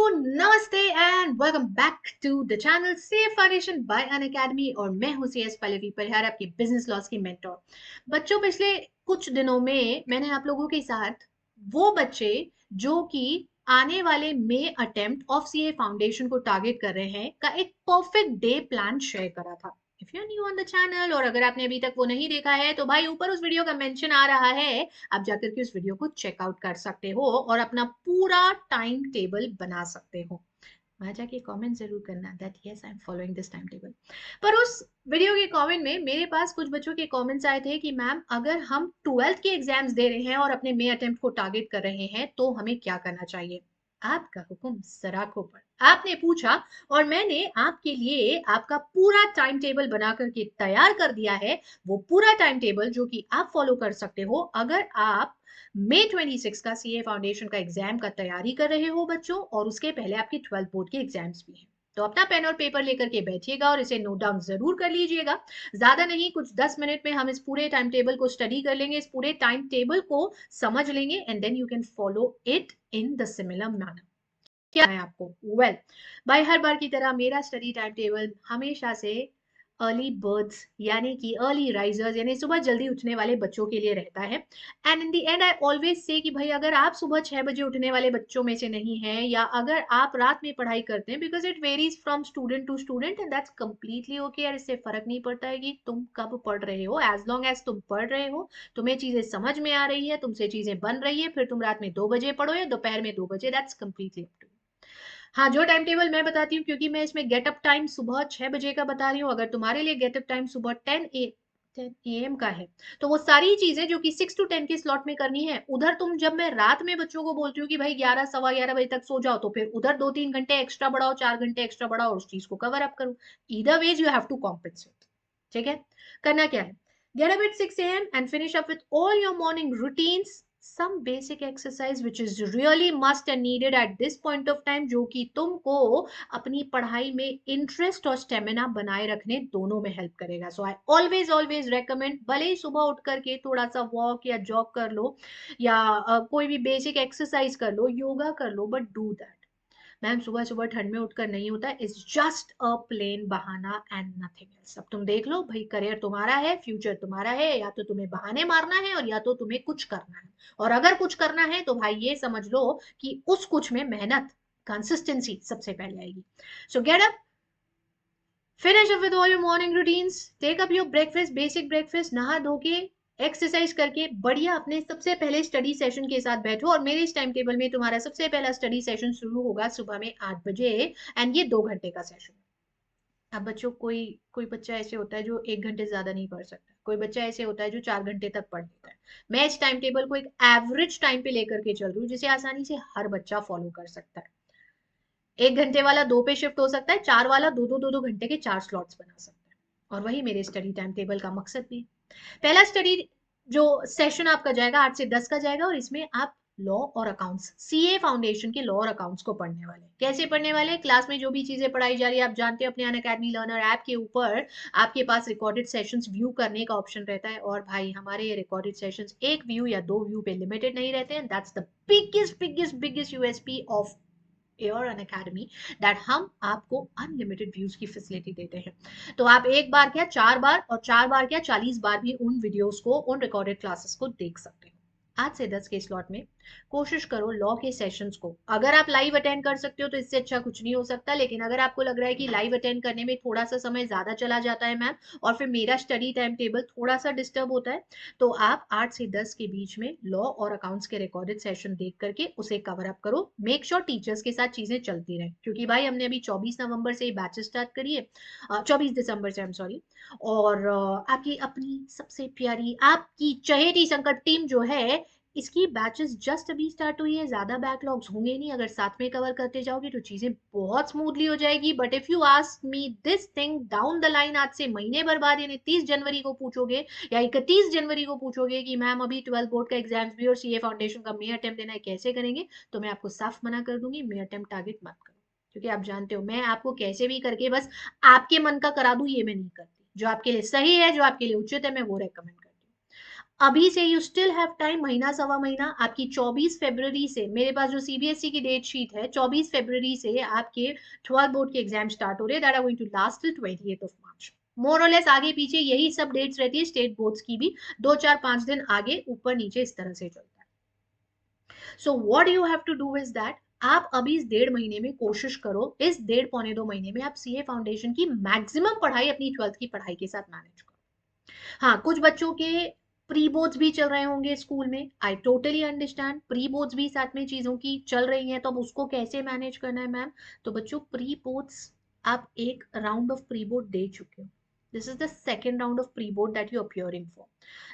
नमस्ते and welcome back to the channel safe foundation by Unacademy. और मैं हूं सीएस पल्लवी परिहार, आपकी बिजनेस लॉस की मेंटोर। बच्चों, पिछले कुछ दिनों में मैंने आप लोगों के साथ वो बच्चे जो कि आने वाले मे अटेम्प्ट ऑफ सीए फाउंडेशन को टारगेट कर रहे हैं का एक परफेक्ट डे प्लान शेयर करा था। If you are new on the channel और अगर आपने अभी तक वो नहीं देखा है तो भाई ऊपर उस वीडियो का मेंशन आ रहा है, आप जाकर के उस वीडियो को चेकआउट कर सकते हो और अपना पूरा टाइम टेबल बना सकते हो। वहां जाके कमेंट जरूर करना that yes I am following this time table. पर उस वीडियो के कमेंट में मेरे पास कुछ बच्चों के कमेंट्स आए थे कि मैम, अगर हम 12th के एग्जाम्स दे रहे हैं और अपने मे अटेम्प्ट को टारगेट कर रहे हैं तो हमें क्या करना चाहिए। आपका हुक्म सराखों पर। आपने पूछा और मैंने आपके लिए आपका पूरा टाइम टेबल बना करके तैयार कर दिया है। वो पूरा टाइम टेबल जो कि आप फॉलो कर सकते हो अगर आप मई 26 का सीए फाउंडेशन का एग्जाम का तैयारी कर रहे हो बच्चों, और उसके पहले आपकी 12th बोर्ड के एग्जाम्स भी हैं। तो अपना पेन और पेपर लेकर के बैठिएगा और इसे नोट डाउन जरूर कर लीजिएगा। ज्यादा नहीं, कुछ 10 मिनट में हम इस पूरे टाइम टेबल को स्टडी कर लेंगे, इस पूरे टाइम टेबल को समझ लेंगे and then you can follow it in the similar manner. क्या है आपको? वेल, भाई हर बार की तरह मेरा स्टडी टाइम टेबल हमेशा से अर्ली बर्ड्स यानी कि अर्ली राइजर्स यानी सुबह जल्दी उठने वाले बच्चों के लिए रहता है। And in the and I always say कि भाई अगर आप सुबह 6 बजे उठने वाले बच्चों में से नहीं हैं या अगर आप रात में पढ़ाई करते हैं, because it varies from student to student and that's completely okay. और इससे फर्क नहीं पड़ता है कि तुम कब पढ़ रहे हो, एज लॉन्ग एज तुम पढ़ रहे हो, तुम्हें चीजें समझ में आ रही है, तुमसे चीजें बन रही है, फिर तुम रात में 2 बजे पढ़ो या दोपहर में 2 बजे, दैट्स कंप्लीटली अप टू। हाँ, जो टाइम टेबल मैं बताती हूँ, क्योंकि मैं इसमें गेटअप टाइम सुबह 6 बजे का बता रही हूँ, अगर तुम्हारे लिए गेटअप टाइम सुबह 10 AM का है तो वो सारी चीजें जो कि 6 to 10 के स्लॉट में करनी है, उधर तुम जब मैं रात में बच्चों को बोलती हूँ कि भाई 11 सवा 11 बजे तक सो जाओ, तो फिर उधर 2-3 घंटे एक्स्ट्रा बढ़ाओ, 4 घंटे एक्स्ट्रा बढ़ाओ और उस चीज को कवर अप करो। Either ways you have to compensate. ठीक है, करना क्या है? Get up at 6 a.m. and finish up with all your morning routines. Some basic exercise which is really must and needed at this point of time, जो कि तुमको अपनी पढ़ाई में इंटरेस्ट और स्टेमिना बनाए रखने दोनों में हेल्प करेगा। सो आई ऑलवेज ऑलवेज रेकमेंड, भले ही सुबह उठ करके थोड़ा सा वॉक या जॉग कर लो या कोई भी बेसिक एक्सरसाइज कर लो, योगा कर लो, बट डू दैट। मैम, सुबह सुबह ठंड में उठकर नहीं होता, इट्स जस्ट अ प्लेन बहाना एंड नथिंग एल्स। अब तुम देख लो भाई, करियर तुम्हारा है, फ्यूचर तुम्हारा है, या तो तुम्हें बहाने मारना है और या तो तुम्हें कुछ करना है। और अगर कुछ करना है तो भाई ये समझ लो कि उस कुछ में मेहनत, कंसिस्टेंसी सबसे पहले आएगी। So get up, finish up with all your morning routines, take up your breakfast, basic breakfast, नहा धो के एक्सरसाइज करके बढ़िया अपने सबसे पहले स्टडी सेशन के साथ बैठो। और मेरे इस टाइम टेबल में तुम्हारा सबसे पहला स्टडी सेशन शुरू होगा सुबह में 8 बजे एंड ये 2 घंटे का सेशन। अब बच्चों, कोई कोई बच्चा ऐसे होता है जो 1 घंटे ज्यादा नहीं पढ़ सकता, कोई बच्चा ऐसे होता है जो 4 घंटे तक पढ़ लेता है। मैं इस टाइम टेबल को एक एवरेज टाइम पे लेकर के चल रही हूँ जिसे आसानी से हर बच्चा फॉलो कर सकता है। 1 घंटे वाला 2 पे शिफ्ट हो सकता है, 4 वाला 2-2 घंटे के 4 स्लॉट्स बना सकता है। और वही मेरे स्टडी टाइम टेबल का मकसद भी है। पहला स्टडी जो सेशन आपका जाएगा 8 से 10 का जाएगा और इसमें आप लॉ और अकाउंट्स, सीए फाउंडेशन के लॉ और अकाउंट्स को पढ़ने वाले। कैसे पढ़ने वाले? क्लास में जो भी चीजें पढ़ाई जा रही है, आप जानते हो अपने अन अकेडमी लर्नर ऐप के ऊपर आपके पास रिकॉर्डेड सेशंस व्यू करने का ऑप्शन रहता है। और भाई हमारे ये रिकॉर्डेड सेशंस एक व्यू या 2 व्यू पे लिमिटेड नहीं रहते हैं। That's the biggest biggest biggest USP of Unacademy, that हम आपको अनलिमिटेड व्यूज की फैसिलिटी देते हैं। तो आप एक बार क्या 4 बार और 4 बार क्या 40 बार भी उन वीडियोस को, उन रिकॉर्डेड क्लासेस को देख सकते हैं। 8 से 10 के स्लॉट में कोशिश करो लॉ के सेशंस को, अगर आप लाइव अटेंड कर सकते हो तो इससे अच्छा कुछ नहीं हो सकता। लेकिन अगर आपको लग रहा है कि लाइव अटेंड करने में थोड़ा सा समय ज्यादा चला जाता है मैम, और फिर मेरा स्टडी टाइम टेबल थोड़ा सा डिस्टर्ब होता है, तो आप 8 से 10 के बीच में लॉ और अकाउंट्स के रिकॉर्डेड सेशन देख करके उसे कवर अप करो। मेक श्योर टीचर्स के साथ चीजें चलती रहे, क्योंकि भाई हमने अभी 24 नवंबर से बैचेस स्टार्ट करी है, 24 दिसंबर से, आई एम सॉरी। और आपकी अपनी सबसे प्यारी, आपकी चहेती संकट टीम जो है, इसकी बैचेस जस्ट अभी स्टार्ट हुई है, ज्यादा बैकलॉग्स होंगे नहीं। अगर साथ में कवर करते जाओगे तो चीजें बहुत स्मूथली हो जाएगी। But if you ask me this thing down the line, आज से महीने भर बाद यानी 30 जनवरी को पूछोगे या 31 जनवरी को पूछोगे कि मैम अभी 12th बोर्ड का एग्जाम्स भी और सीए फाउंडेशन का मे अटेम्प्ट देना है, कैसे करेंगे, तो मैं आपको साफ मना कर दूंगी, मे अटेम्प्ट टारगेट मत करो। क्योंकि आप जानते हो मैं आपको कैसे भी करके बस आपके मन का करा दूं, ये मैं नहीं करती। जो आपके लिए सही है, जो आपके लिए उचित है, मैं वो रेकमेंड करती हूँ। अभी से यू स्टिल हैव टाइम, महीना सवा महीना। आपकी 24 फरवरी से, मेरे पास जो सीबीएसई की डेट शीट है, 24 फरवरी से आपके 12 बोर्ड के एग्जाम स्टार्ट हो रहे हैं, that are going to last till 28 of March. More और लेस आगे पीछे यही सब डेट्स रहती है स्टेट बोर्ड्स की भी, 2 4 5 दिन आगे ऊपर नीचे इस तरह से चलता है। So what you have to do is that, आप अभी इस 1.5 महीने में कोशिश करो, इस 1.5 पौने 2 महीने में आप सीए फाउंडेशन की मैक्सिमम पढ़ाई अपनी 12th की पढ़ाई के साथ मैनेज करो। हाँ, कुछ बच्चों के प्री बोर्ड्स भी चल रहे होंगे स्कूल में, I totally understand, pre boards भी साथ में चीजों की चल रही हैं, तो अब उसको कैसे मैनेज करना है मैम। तो बच्चों, प्री बोर्ड्स आप एक राउंड ऑफ प्री बोर्ड दे चुके हो, this is the second round of pre board that you appearing for.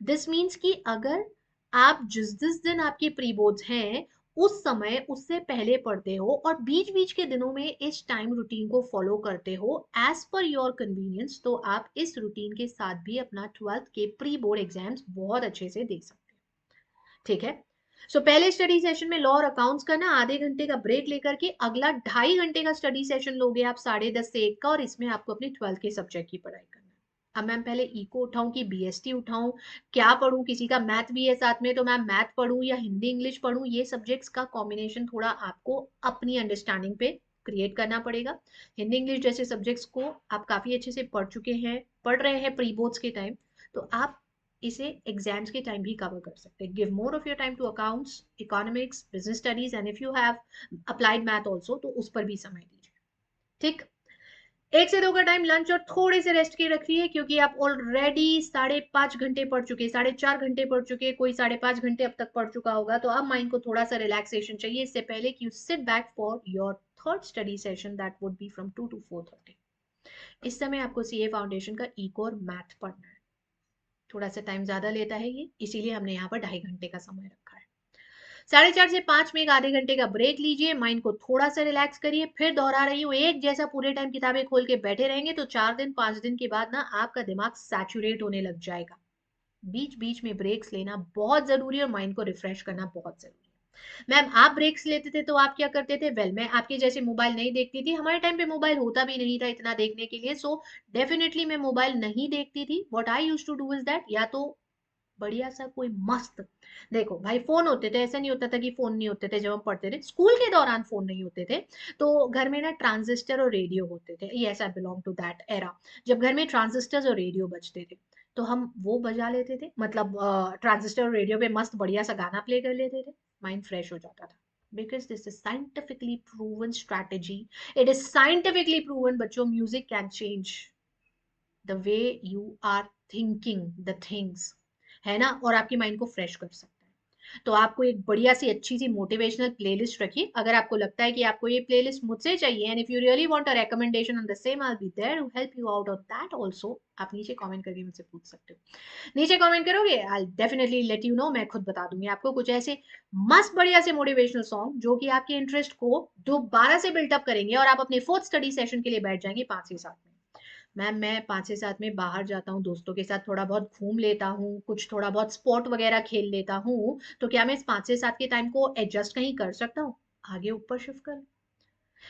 This means कि अगर आप जिस दिन आपके प्री बोर्ड्स हैं उस समय उससे पहले पढ़ते हो और बीच बीच के दिनों में इस टाइम रूटीन को फॉलो करते हो एज पर योर कन्वीनियंस, तो आप इस रूटीन के साथ भी अपना 12th के प्री बोर्ड एग्जाम्स बहुत अच्छे से दे सकते हो। ठीक है, सो पहले स्टडी सेशन में लॉ और अकाउंट्स का ना आधे घंटे का ब्रेक लेकर के अगला 2.5 घंटे का स्टडी सेशन लोगे आप 10:30 से 1 का, और इसमें आपको अपनी 12th के सब्जेक्ट की पढ़ाई करना है। अब मैम पहले इको उठाऊं कि बीएसटी उठाऊं, क्या पढ़ूं, किसी का मैथ भी है साथ में तो मैम मैथ पढ़ूं या हिंदी इंग्लिश पढ़ूं, ये सब्जेक्ट्स का कॉम्बिनेशन थोड़ा आपको अपनी अंडरस्टैंडिंग पे क्रिएट करना पड़ेगा। हिंदी इंग्लिश जैसे सब्जेक्ट्स को आप काफी अच्छे से पढ़ चुके हैं, पढ़ रहे हैं प्री बोर्ड्स के टाइम, तो आप इसे एग्जाम्स के टाइम भी कवर कर सकते हैं। Give more of your time to accounts, economics, business studies, and if you have applied math also तो उस पर भी समय दीजिए। ठीक, 1 से 2 का टाइम लंच और थोड़े से रेस्ट के रखिए, क्योंकि आप ऑलरेडी 5.5 घंटे पढ़ चुके, 4.5 घंटे पढ़ चुके, कोई 5.5 घंटे अब तक पढ़ चुका होगा, तो अब माइंड को थोड़ा सा रिलैक्सेशन चाहिए इससे पहले कि you sit back for your third study session that would be from 2 to 4:30। इस समय आपको सीए फाउंडेशन का इको और मैथ पढ़ना है, थोड़ा सा टाइम ज्यादा लेता है ये, इसीलिए हमने यहाँ पर 2.5 घंटे का समय रखा है। 4:30 से 5 में एक आधे घंटे का ब्रेक लीजिए, माइंड को थोड़ा सा रिलैक्स करिए, फिर दोहरा रही हूँ, एक जैसा पूरे टाइम किताबें खोल के बैठे रहेंगे तो 4 दिन 5 दिन के बाद ना आपका दिमाग सैचुरेट होने लग जाएगा। बीच बीच में ब्रेक्स लेना बहुत जरूरी है और माइंड को रिफ्रेश करना बहुत जरूरी है। मैम आप ब्रेक्स लेते थे तो आप क्या करते थे, वेल मैं आपके जैसे मोबाइल नहीं देखती थी, हमारे टाइम पे मोबाइल होता भी नहीं था इतना देखने के लिए, सो डेफिनेटली मैं मोबाइल नहीं देखती थी। What I used to do is that, या तो बढ़िया सा कोई मस्त, देखो भाई फोन होते थे, ऐसा नहीं होता था कि फोन नहीं होते थे, जब हम पढ़ते थे स्कूल के दौरान फोन नहीं होते थे, तो घर में ना ट्रांजिस्टर और रेडियो होते थे, yes I belong to that era, जब घर में ट्रांजिस्टर्स और रेडियो बजते थे तो हम वो बजा लेते थे, मतलब ट्रांजिस्टर और रेडियो पे मस्त बढ़िया सा गाना प्ले कर लेते थे, माइंड फ्रेश हो जाता था। Because this is scientifically proven strategy, it is scientifically proven बच्चों, music can change the way you are thinking the things, है ना, और आपकी माइंड को फ्रेश कर सकता है। तो आपको एक बढ़िया सी अच्छी सी मोटिवेशनल प्लेलिस्ट रखिए, अगर आपको लगता है कि आपको ये प्लेलिस्ट मुझसे चाहिए, and if you really want a recommendation on the same, I will be there to help you out on that also. आप नीचे कमेंट करके मुझसे पूछ सकते हो, नीचे कमेंट करोगे I will definitely let you know, मैं खुद बता दूंगी आपको कुछ ऐसे मस्त बढ़िया से मोटिवेशनल सॉन्ग जो कि आपके इंटरेस्ट को दोबारा से बिल्टअप करेंगे और आप अपने फोर्थ स्टडी सेशन के लिए बैठ जाएंगे 5 से 7 में। मैम मैं 5 से 7 में बाहर जाता हूँ दोस्तों के साथ, थोड़ा बहुत घूम लेता हूँ, कुछ थोड़ा बहुत स्पोर्ट वगैरह खेल लेता हूँ, तो क्या मैं इस 5 से 7 के टाइम को एडजस्ट कहीं कर सकता हूँ, आगे ऊपर शिफ्ट कर,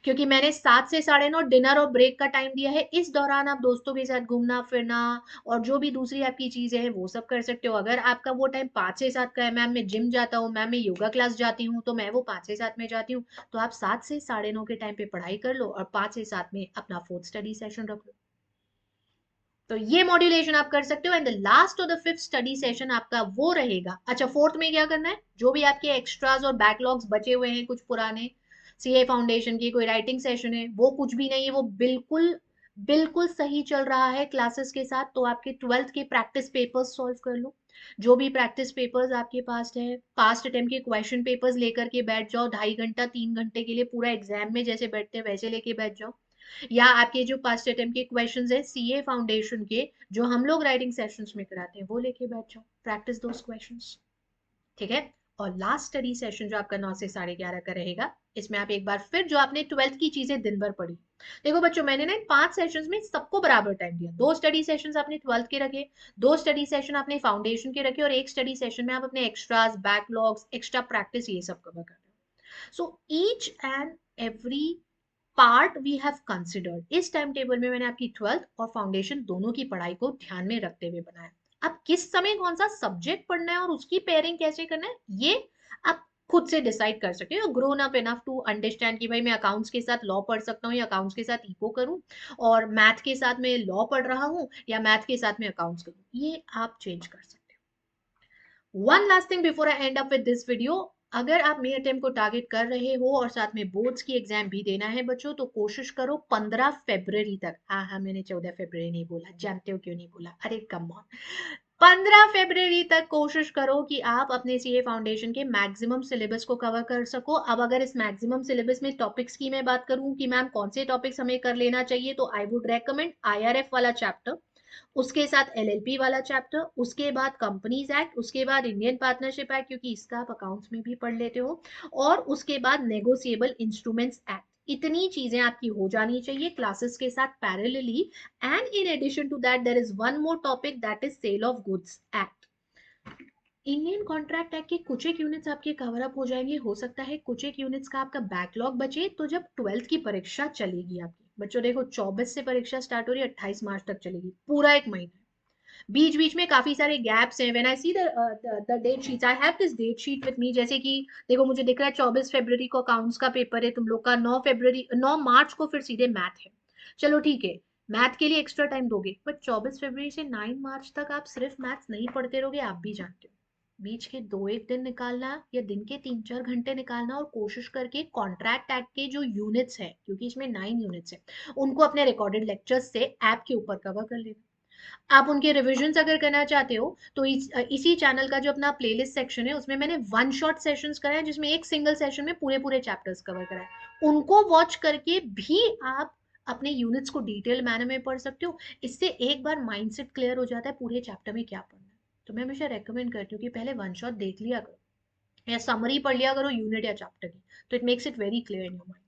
क्योंकि मैंने 7 से 9:30 डिनर और ब्रेक का टाइम दिया है, इस दौरान आप दोस्तों के साथ घूमना फिरना और जो भी दूसरी आपकी चीजें हैं वो सब कर सकते हो। अगर आपका वो टाइम 5 से 7 का है, मैम मैं जिम जाता हूँ, मैम मैं योगा क्लास जाती हूँ, तो मैं वो 5 से 7 में जाती हूँ, तो आप 7 से 9:30 के टाइम पे पढ़ाई कर लो और 5 से 7 में अपना फोर्थ स्टडी सेशन रख लो। तो ये मॉड्यूलेशन आप कर सकते हो, एंड द लास्ट और द फिफ्थ स्टडी सेशन आपका वो रहेगा। अच्छा, फोर्थ में क्या करना है, जो भी आपके एक्स्ट्राज और बैकलॉग्स बचे हुए हैं कुछ पुराने सीए फाउंडेशन की, कोई राइटिंग सेशन है, वो कुछ भी नहीं है, वो बिल्कुल बिल्कुल सही चल रहा है क्लासेस के साथ, तो आपके 12th के प्रैक्टिस पेपर्स सॉल्व कर लो। जो भी प्रैक्टिस पेपर्स आपके पास है, पास्ट अटेम्प्ट के क्वेश्चन पेपर्स लेकर के बैठ जाओ, 2.5 घंटा 3 घंटे के लिए पूरा एग्जाम में जैसे बैठते हैं वैसे लेके बैठ जाओ। या आपके जो पास्ट अटेम्प्ट के क्वेश्चंस है सीए फाउंडेशन के, जो हम लोग राइटिंग सेशंस में कराते हैं, वो लेके बैठ जाओ, प्रैक्टिस दोस क्वेश्चंस। ठीक है, और लास्ट स्टडी सेशन जो आपका 9 से 11:30 का रहेगा, इसमें आप एक बार फिर जो आपने 12th की चीजें दिन भर पढ़ी, देखो बच्चों मैंने ना इन 5 सेशंस में सबको बराबर टाइम दिया, 2 स्टडी सेशंस आपने 12th के रखे, 2 स्टडी सेशन आपने फाउंडेशन के रखे, और एक स्टडी सेशन में आप अपने एक्स्ट्रास बैकलॉग्स एक्स्ट्रा प्रैक्टिस ये सब कवर कर रहे हो। So each and every part we have considered, इस टाइम टेबल में मैंने आपकी 12th और फाउंडेशन दोनों की पढ़ाई को ध्यान में रखते हुए बनाया। अब किस समय कौन सा सब्जेक्ट पढ़ना है और उसकी पेयरिंग कैसे करना है, ये आप खुद से डिसाइड कर सकते हो। Grown up enough to understand कि भाई मैं अकाउंट्स के साथ लॉ पढ़ सकता हूँ या अकाउंट्स के साथ इको करूँ, और मैथ के साथ मैं लॉ पढ़ रहा हूँ या मैथ के साथ मैं अकाउंट्स करूँ, ये आप चेंज कर सकते हो। One last thing before I and up with this video, अगर आप मे अटेम्प्ट को टारगेट कर रहे हो और साथ में बोर्ड्स की एग्जाम भी देना है बच्चों, तो कोशिश करो 15 फरवरी तक, हाँ हाँ मैंने 14 फरवरी नहीं बोला, जानते हो क्यों नहीं बोला, अरे कम ऑन, 15 फरवरी तक कोशिश करो कि आप अपने सीए फाउंडेशन के मैक्सिमम सिलेबस को कवर कर सको। अब अगर इस मैक्सिमम सिलेबस में टॉपिक्स की मैं बात करूं कि मैम कौन से टॉपिक्स हमें कर लेना चाहिए, तो आई वुड रेकमेंड आईआरएफ वाला चैप्टर, उसके साथ एलएलपी वाला चैप्टर, उसके बाद कंपनीज एक्ट, उसके बाद इंडियन पार्टनरशिप एक्ट क्योंकि इसका आप अकाउंट्स में भी पढ़ लेते हो, और उसके बाद नेगोशिएबल इंस्ट्रूमेंट्स एक्ट। इतनी चीजें आपकी हो जानी चाहिए क्लासेस के साथ parallelly. And in addition to that there is one more topic, that is sale of goods act. Indian contract act के कुछ एक यूनिट्स आपके कवर अप हो जाएंगे, हो सकता है कुछ एक यूनिट्स का आपका बैकलॉग बचे, तो जब 12th की परीक्षा चलेगी आपकी बच्चों, देखो 24 से परीक्षा स्टार्ट हो रही है, 28 मार्च तक चलेगी, पूरा एक महीना, बीच बीच में काफी सारे गैप्स हैं। When I see the date sheets, I have this date sheet with me, जैसे कि देखो मुझे दिख रहा है 24 फरवरी को अकाउंट्स का पेपर है तुम लोग का, 9 मार्च को फिर सीधे मैथ है। चलो ठीक है, मैथ के लिए एक्स्ट्रा टाइम दोगे, बट 24 फरवरी से 9 मार्च तक आप सिर्फ मैथ्स नहीं पढ़ते रहोगे, आप भी जानते हो बीच के 2 एक दिन निकालना या दिन के 3 4 घंटे निकालना, और कोशिश करके कॉन्ट्रैक्ट एक्ट के जो यूनिट्स है, क्योंकि इसमें 9 यूनिट्स है, उनको अपने रिकॉर्डेड लेक्चर्स से ऐप के ऊपर कवर कर लेना। आप उनके रिविजन्स अगर करना चाहते हो तो इसी चैनल का जो अपना प्लेलिस्ट सेक्शन है उसमें मैंने वन शॉट सेशंस कराए, जिसमें एक सिंगल सेशन में पूरे पूरे चैप्टर्स कवर कराए, उनको वॉच करके भी आप अपने यूनिट्स को डिटेल मैनर में पढ़ सकते हो। इससे एक बार माइंडसेट क्लियर हो जाता है पूरे चैप्टर में क्या पढ़ना है। तो मैं हमेशा रेकमेंड करती हूँ कि पहले वन शॉट देख लिया करो या समरी पढ़ लिया करो यूनिट या चैप्टर की, तो it makes it very clear in your mind.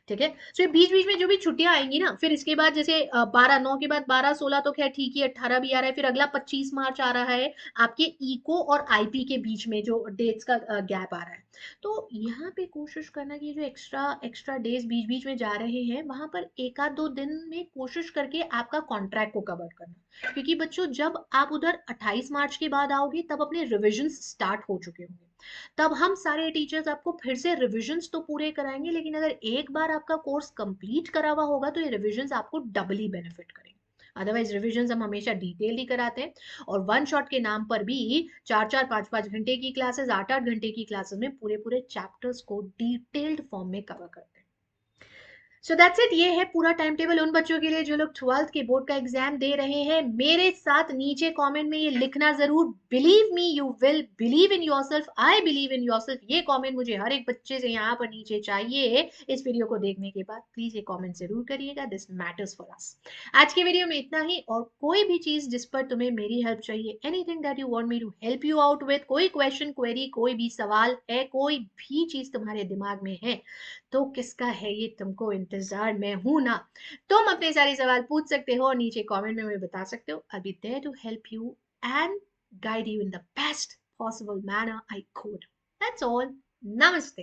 ठीक है, तो ये बीच बीच में जो भी छुट्टियां आएंगी ना, फिर इसके बाद जैसे 12 9 के बाद 12 16 तो खैर ठीक ही, 18 भी आ रहा है, फिर अगला 25 मार्च आ रहा है आपके इको और आईपी के बीच में जो डेट्स का गैप आ रहा है। तो यहाँ पे कोशिश करना कि जो एक्स्ट्रा एक्स्ट्रा डेज बीच बीच में जा रहे हैं वहां पर एक आध दो दिन में कोशिश करके आपका कॉन्ट्रैक्ट को कवर करना, क्योंकि बच्चों जब आप उधर 28 मार्च के बाद आओगे तब अपने रिविजन स्टार्ट हो चुके होंगे, तब हम सारे टीचर्स आपको फिर से रिविजन्स तो पूरे कराएंगे, लेकिन अगर एक बार आपका कोर्स कंप्लीट करा हुआ होगा तो ये रिविजन्स आपको डबली बेनिफिट करेंगे। अदरवाइज रिविजन्स हम हमेशा डिटेल ही कराते हैं, और वन शॉट के नाम पर भी 4 4 5 5 घंटे की क्लासेस, 8 8 घंटे की क्लासेस में पूरे पूरे चैप्टर्स को डिटेल्ड फॉर्म में कवर करते हैं। सो दैट्स इट, ये है पूरा टाइम टेबल उन बच्चों के लिए जो लोग 12th के बोर्ड का एग्जाम दे रहे हैं। मेरे साथ नीचे कमेंट में ये लिखना जरूर, believe me you will believe in yourself, I believe in yourself, ये कमेंट मुझे हर एक बच्चे से यहाँ पर नीचे चाहिए। इस वीडियो को देखने के बाद प्लीज ये कमेंट जरूर करिएगा, दिस मैटर्स फॉर अस। आज के वीडियो में इतना ही, और कोई भी चीज जिस पर तुम्हें मेरी हेल्प चाहिए, anything that you want me to help you out with, कोई क्वेश्चन क्वेरी, कोई भी सवाल है, कोई भी चीज तुम्हारे दिमाग में है, तो किसका है ये तुमको इंतजार, मैं हूं ना, तुम अपने सारे सवाल पूछ सकते हो और नीचे कमेंट में मुझे बता सकते हो। I be there to help you and guide you in the best possible manner I could. That's all. Namaste.